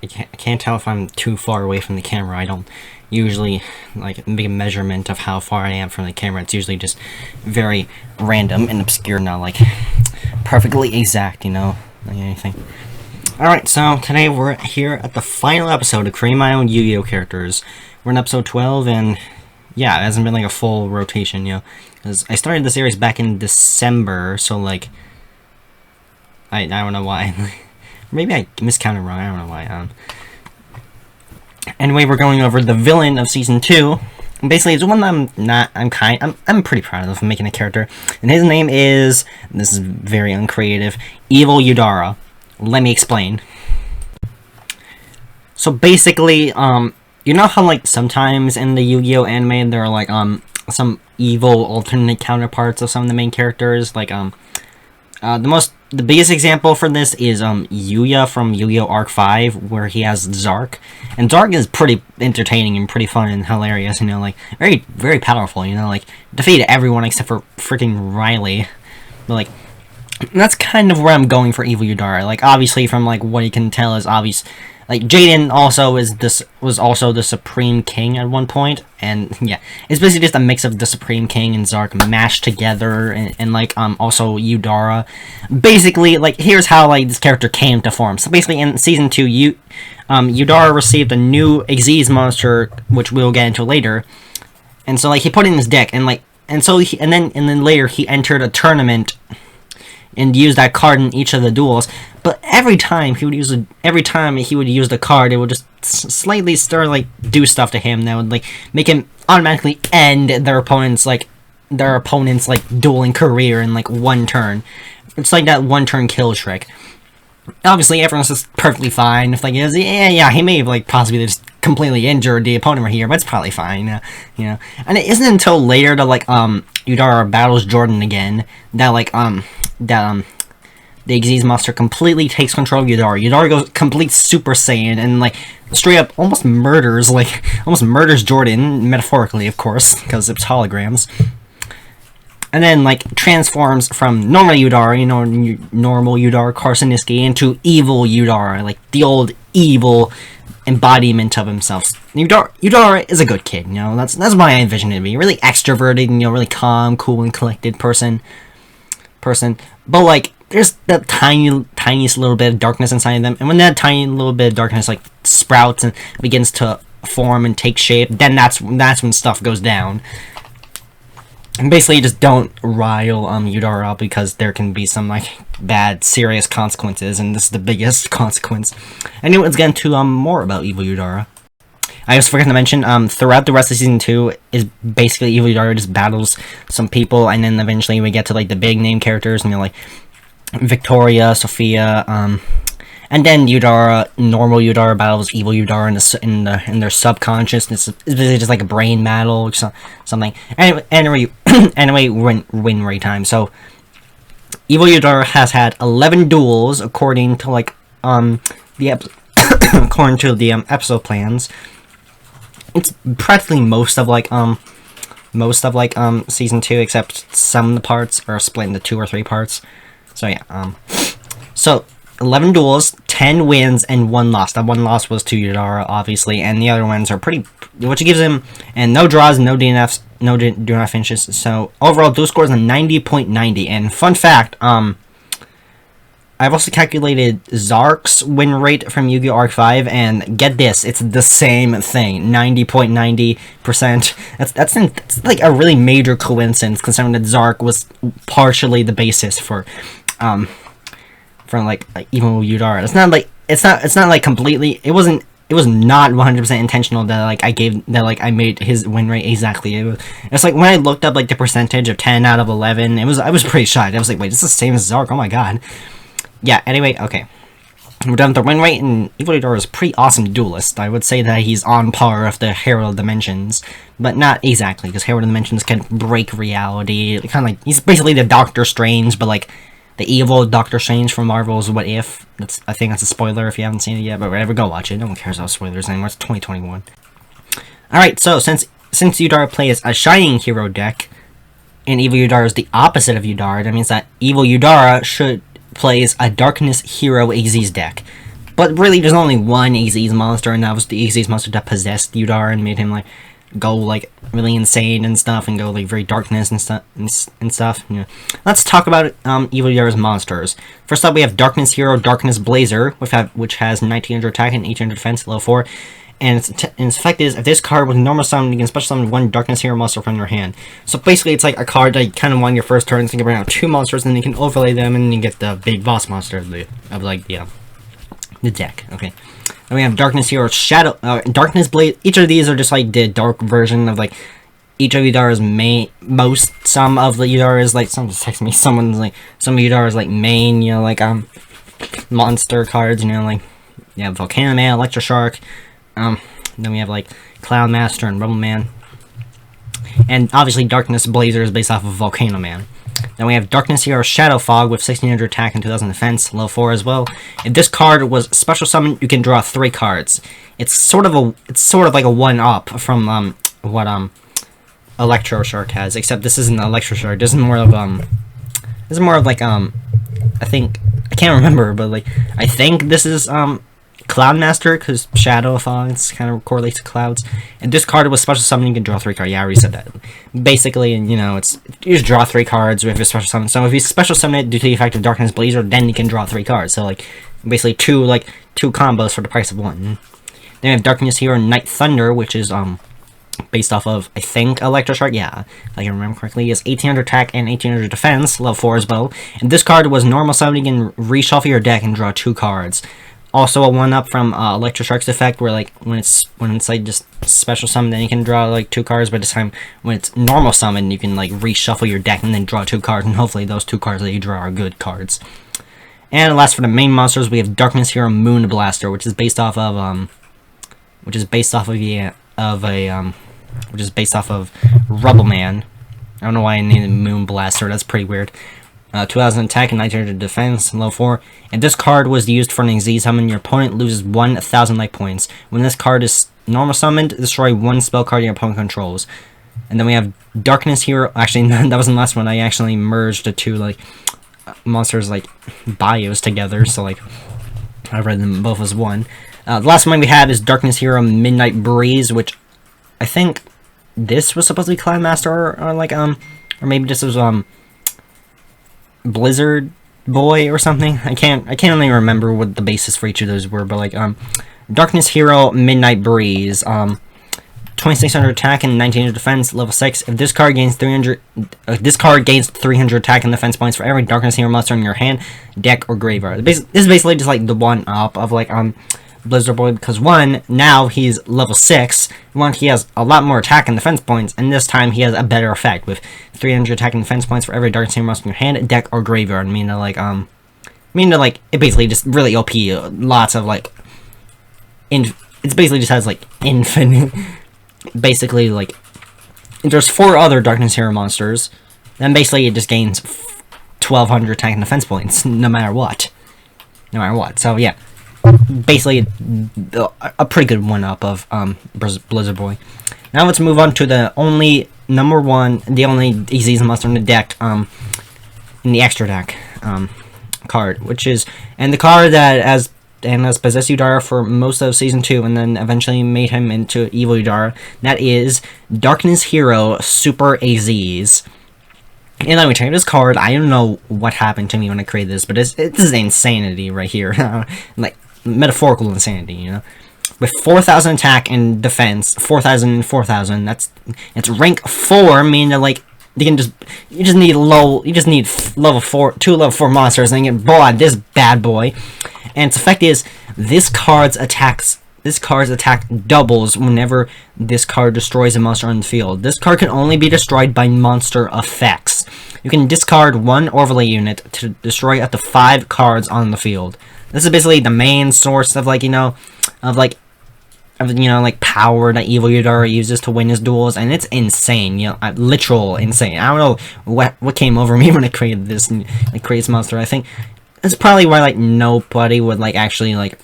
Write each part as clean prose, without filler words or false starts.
I can't tell if I'm too far away from the camera. I don't usually like make a measurement of how far I am from the camera. It's usually just very random and obscure, not like perfectly exact, you know, like anything. Alright, so today we're here at the final episode of creating my own Yu-Gi-Oh characters. We're in episode 12, and yeah, it hasn't been like a full rotation, you know, because I started the series back in December, so like, I don't know why. Maybe I miscounted wrong, I don't know why. Anyway, we're going over the villain of Season 2. Basically, it's one that I'm pretty proud of making a character. And his name is, this is very uncreative, Evil Yudara. Let me explain. So basically, you know how like sometimes in the Yu-Gi-Oh anime there are like some evil alternate counterparts of some of the main characters, like the biggest example for this is Yugioh from Yu-Gi-Oh! Arc 5, where he has Zark. And Zark is pretty entertaining and pretty fun and hilarious, you know, like, very, very powerful, you know, like, defeated everyone except for freaking Riley. But, like, that's kind of where I'm going for Evil Yudara. Like, obviously, from, like, what you can tell is obvious. Like, Jaden also was also the Supreme King at one point, and yeah, it's basically just a mix of the Supreme King and Zark mashed together, and like, also Yudara. Basically, like, here's how, like, this character came to form. So basically, in Season 2, Yudara received a new Xyz monster, which we'll get into later, and so, like, he put it in his deck, and, like, and so, and then later, he entered a tournament and use that card in each of the duels. But every time he would use the card, it would just slightly start like do stuff to him that would like make him automatically end their opponent's dueling career in like one turn. It's like that one turn kill trick. Obviously, everyone's just perfectly fine. If like yeah, he may have like possibly just completely injured the opponent right here, but it's probably fine, you know. And it isn't until later that like Yudara battles Jordan again that the Xyz monster completely takes control of Yudara. Yudara goes complete Super Saiyan and like straight up almost murders Jordan, metaphorically of course, because it's holograms. And then like transforms from normal Yudara, you know, normal Yudara Karsanisky, into evil Yudara, like the old evil embodiment of himself. Yudara is a good kid, you know. That's why I envision it to be really extroverted, you know, really calm, cool, and collected person. But like, there's that tiniest little bit of darkness inside of them, and when that tiny little bit of darkness like sprouts and begins to form and take shape, then that's when stuff goes down. And basically, you just don't rile Yudara, because there can be some like bad, serious consequences, and this is the biggest consequence. Anyway, let's get into more about Evil Yudara. I just forgot to mention, throughout the rest of Season 2, is basically Evil Yudara just battles some people, and then eventually we get to, like, the big name characters, and you know, like, Victoria, Sophia, and then normal Yudara battles Evil Yudara in their subconscious. It's basically just like a brain battle or something. Anyway, win rate time. So, Evil Yudara has had 11 duels, according to, like, according to the episode plans. It's practically most of Season 2, except some of the parts are split into 2 or 3 parts. So yeah, so 11 duels, 10 wins, and 1 loss. That 1 loss was to Yudara, obviously, and the other ones are pretty, which gives him, and no draws, no DNFs, no do not finishes. So overall, duel scores are 90.90. And fun fact, I've also calculated Zark's win rate from Yu-Gi-Oh! Arc 5, and get this, it's the same thing, 90.90%. That's like a really major coincidence, considering that Zark was partially the basis for like Evil Yudara. It's not like completely. It was not 100% intentional that like I made his win rate exactly. It's like when I looked up like the percentage of 10 out of 11, I was pretty shocked. I was like, wait, this is the same as Zark. Oh my god. Yeah, anyway, okay. We're done with the win rate, and Evil Yudara is a pretty awesome duelist. I would say that he's on par with the Herald Dimensions, but not exactly, because Herald Dimensions can break reality. Kind of like, he's basically the Doctor Strange, but like the evil Doctor Strange from Marvel's What If. I think that's a spoiler if you haven't seen it yet, but whatever, go watch it. No one cares about spoilers anymore. It's 2021. Alright, so since Yudara plays a Shining Hero deck, and Evil Yudara is the opposite of Yudara, that means that Evil Yudara plays a Darkness Hero Xyz deck. But really, there's only one AZ's monster, and that was the AZ's monster that possessed Yudara and made him like go like really insane and stuff, and go like very darkness and stuff. You know. Let's talk about Evil Yudara's monsters. First up, we have Darkness Hero, Darkness Blazer, which has 1900 attack and 1800 defense, level 4. And its effect is, if this card was normal summoned, you can special summon one Darkness Hero monster from your hand. So basically, it's like a card that you kind of want your first turn, so you can bring out 2 monsters, and then you can overlay them, and you get the big boss monster of the deck. Okay. Then we have Darkness Hero, Shadow, Darkness Blade. Each of these are just like the dark version of like each of Yudara's some of the Yudara's like, someone just text me, someone's like, some of Yudara's like main, you know, like monster cards, you know, like, yeah, Volcano Man, Electro Shark. Then we have like Cloud Master and Rebel Man. And obviously Darkness Blazer is based off of Volcano Man. Then we have Darkness Hero Shadow Fog with 1600 attack and 2000 defense, level 4 as well. If this card was special summoned, you can draw 3 cards. It's sort of like a 1-up from what Electro Shark has, except this isn't Electro Shark. This is more of like I can't remember, but like I think this is Cloud Master, because Shadow Fog kind of correlates to clouds. And this card was special summon, you can draw 3 cards. Yeah, I already said that. Basically, you know, you just draw 3 cards with your special summon. So if you special summon it due to the effect of Darkness Blazer, then you can draw 3 cards. So like basically two combos for the price of 1. Then we have Darkness Hero Night Thunder, which is based off of, I think, Electro Shark. Yeah, if I can remember correctly. He has 1800 attack and 1800 defense, level 4 as well. And this card was normal summon, you can reshuffle your deck and draw 2 cards. Also a 1-up from Electro Shark's effect, where like when it's like just special summon, then you can draw like 2 cards. But this time, when it's normal summon, you can like reshuffle your deck and then draw 2 cards, and hopefully those 2 cards that you draw are good cards. And last, for the main monsters, we have Darkness Hero Moon Blaster, which is based off of Rebel Man. I don't know why I named it Moon Blaster. That's pretty weird. 2000 attack and 900 defense, level 4. And this card was used for an AZ summon. Your opponent loses 1000 life points. When this card is normal summoned, destroy 1 spell card your opponent controls. And then we have Darkness Hero. Actually, that wasn't the last one. I actually merged the 2 like monsters like bios together. So like I read them both as one. The last one we have is Darkness Hero Midnight Breeze, which I think this was supposed to be Cloud Master or like or maybe this was Blizzard Boy or something. I can't really remember what the basis for each of those were, but like Darkness Hero Midnight Breeze, 2600 attack and 1900 defense, level 6. If this card gains 300 attack and defense points for every Darkness Hero monster in your hand, deck, or graveyard. This is basically just like the 1-up of like Blizzard Boy, because 1, now he's level 6, 1, he has a lot more attack and defense points, and this time he has a better effect with 300 attack and defense points for every Darkness Hero monster in your hand, deck, or graveyard. Meaning it basically just really OP, lots of like it basically just has like infinite, basically like there's 4 other Darkness Hero monsters, then basically it just gains 1200 attack and defense points no matter what. So yeah, basically a pretty good 1-up of Blizzard Boy. Now let's move on to the only easiest monster in the deck, in the extra deck card, which is, and the card that has possessed Yudara for most of Season 2, and then eventually made him into Evil Yudara. That is Darkness Hero Super AZs. And let me tell you, this card, I don't know what happened to me when I created this, but this is insanity right here. Like, metaphorical insanity, you know? With 4000 attack and defense, 4000 and 4000, it's rank 4, meaning that, like, you just need level 4, 2 level 4 monsters, and you get boy, this bad boy. And its effect is, this card's attack doubles whenever this card destroys a monster on the field. This card can only be destroyed by monster effects. You can discard 1 overlay unit to destroy up to 5 cards on the field. This is basically the main source of like power that Evil Yudara uses to win his duels, and it's insane, you know, literal insane. I don't know what came over me when I created this monster. I think it's probably why like nobody would like actually like.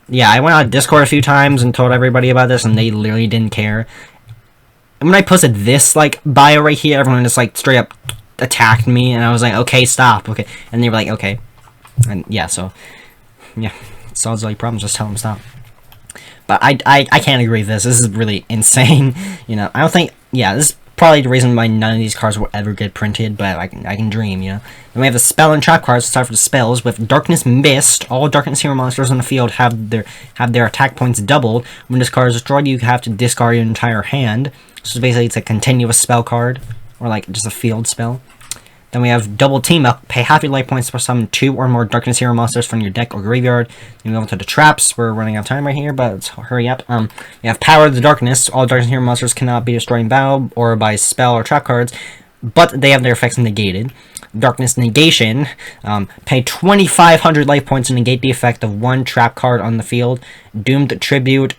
Yeah, I went on Discord a few times and told everybody about this, and they literally didn't care. And when I posted this like bio right here, everyone just like straight up attacked me, and I was like, okay, stop, okay, and they were like, okay, and yeah, so yeah, solves all your problems, just tell him stop. But I can't agree with this. This is really insane. You know, I don't think, yeah, this is probably the reason why none of these cards will ever get printed, but I can dream, you know. Then we have the spell and trap cards to start for the spells. With Darkness Mist, all Darkness hero monsters on the field have their attack points doubled. When this card is destroyed, you have to discard your entire hand. So basically it's a continuous spell card, or like just a field spell. Then we have Double Team Up. Pay half your life points to summon 2 or more Darkness hero monsters from your deck or graveyard. Then we go into the traps. We're running out of time right here, but let's hurry up. We have Power of the Darkness. All Darkness hero monsters cannot be destroyed in battle or by spell or trap cards, but they have their effects negated. Darkness Negation. Pay 2,500 life points to negate the effect of 1 trap card on the field. Doomed Tribute.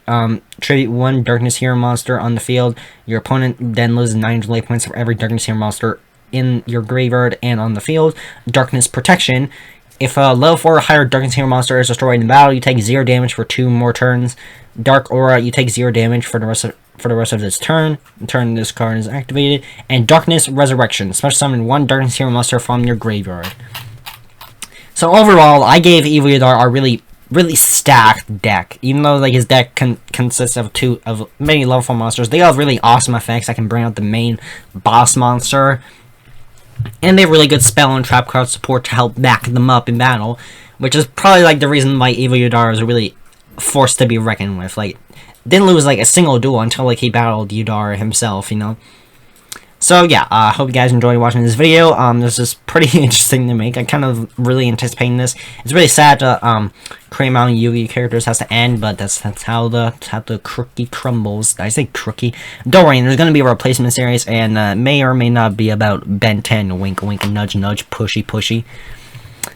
Tribute 1 Darkness hero monster on the field. Your opponent then loses 900 life points for every Darkness hero monster in your graveyard and on the field. Darkness Protection. If a level 4 or higher Darkness hero monster is destroyed in battle, you take 0 damage for 2 more turns. Dark Aura, you take 0 damage for the rest of this turn. The turn this card is activated. And Darkness Resurrection. Special summon 1 Darkness hero monster from your graveyard. So overall, I gave Evil Yudara a really stacked deck. Even though like his deck consists of many level 4 monsters, they all have really awesome effects. I can bring out the main boss monster. And they have really good spell and trap card support to help back them up in battle, which is probably like the reason why Evil Yudara is really forced to be reckoned with. Like, didn't lose like a single duel until like he battled Yudara himself, you know. So yeah, I hope you guys enjoyed watching this video. This is pretty interesting to make. I kind of really anticipating this. It's really sad to create my own Yu-Gi-Oh characters has to end, but that's how the cookie crumbles. Did I say crookie? Don't worry, there's gonna be a replacement series, and may or may not be about Ben 10. Wink, wink, nudge, nudge, pushy, pushy.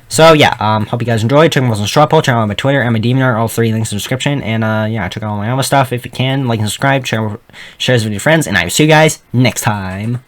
So yeah, hope you guys enjoyed. Check out my Straw check out my Twitter and my Deviantart, all 3 links in the description. And yeah, check out all my other stuff if you can. Like and subscribe, share this with your friends, and I will see you guys next time.